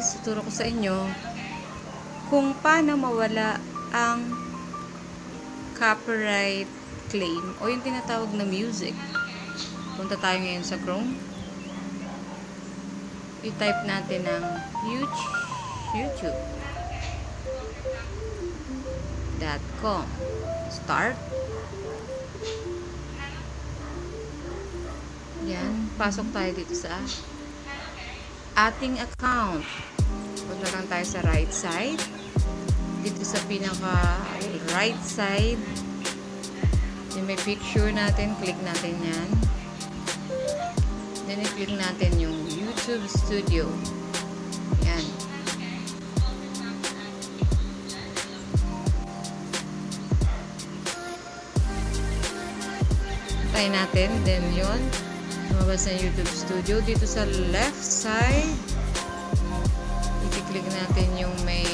guys, tuturo ko sa inyo kung paano mawala ang copyright claim o yung tinatawag na music. Punta tayo ngayon sa Chrome. I-type natin ang youtube.com. Start. Yan, pasok tayo dito sa ating account. Punta lang tayo sa right side. Dito sa pinaka right side, yung may picture natin, click natin yan. Then i-click natin yung YouTube Studio. Yan. Tayo natin, then yun. Lumabas na YouTube Studio. Dito sa left side, i-click natin yung may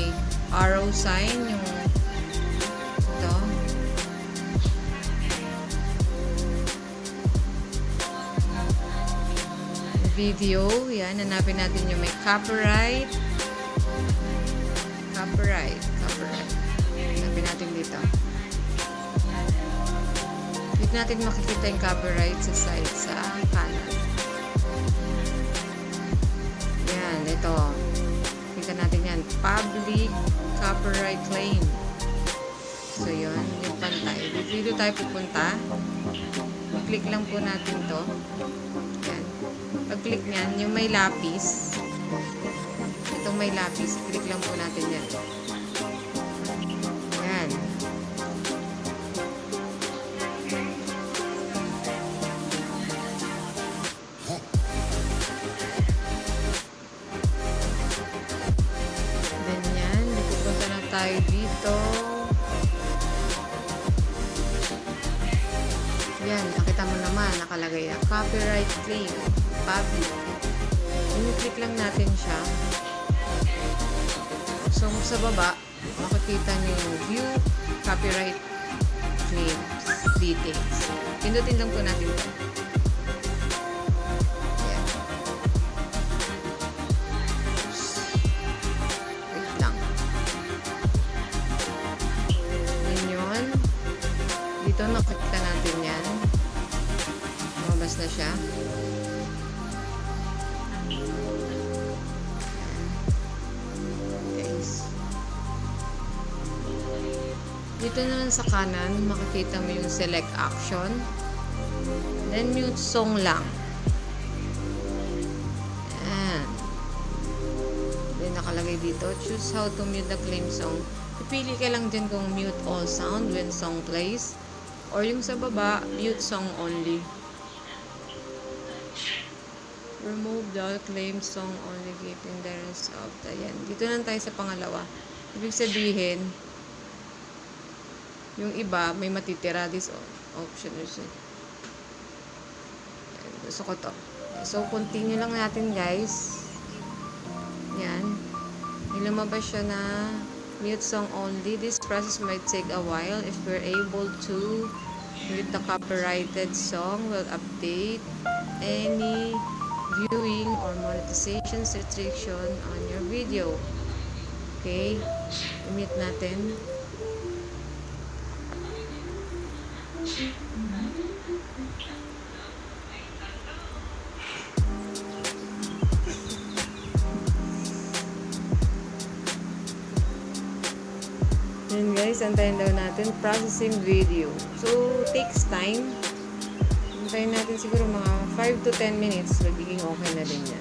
arrow sign, yung ito. Video, yan. Hanapin natin yung may copyright. Hanapin natin dito. Dito natin makikita yung copyright sa side, sa kanan. Yan, ito. Kita natin yan. Public copyright claim. So, yun. Yung pantay. Dito tayo pupunta. Click lang po natin to. Yan. Pag-click nyan, yung may lapis. Itong may lapis. Click lang po natin yan. Yan. Tayo dito. Yan, nakita mo naman, nakalagay na copyright claim, public. I-click lang natin siya. So, sa baba, makikita nyo yung view copyright claims details. Pindutin lang po natin ito. Dito nakita natin yan. Lumabas na siya. Guys. Dito naman sa kanan, makikita mo yung select action. Then mute song lang. Ayan. Then nakalagay dito, choose how to mute the claim song. Pipili ka lang dyan kung mute all sound when song plays. Or yung sa baba, mute song only. Remove the claim song only, keeping the rest of the yan. Dito na tayo sa pangalawa. Ibig sabihin, yung iba, may matitira. This option is gusto ko to. So, continue lang natin, guys. Yan. Lumabas siya na mute song only. This process might take a while. If we're able to mute the copyrighted song, we'll update any viewing or monetization restriction on your video. Okay? I-mute natin. Yan guys, antayin daw natin processing video. So, takes time. Antayin natin siguro mga 5 to 10 minutes. Magiging okay na din yan.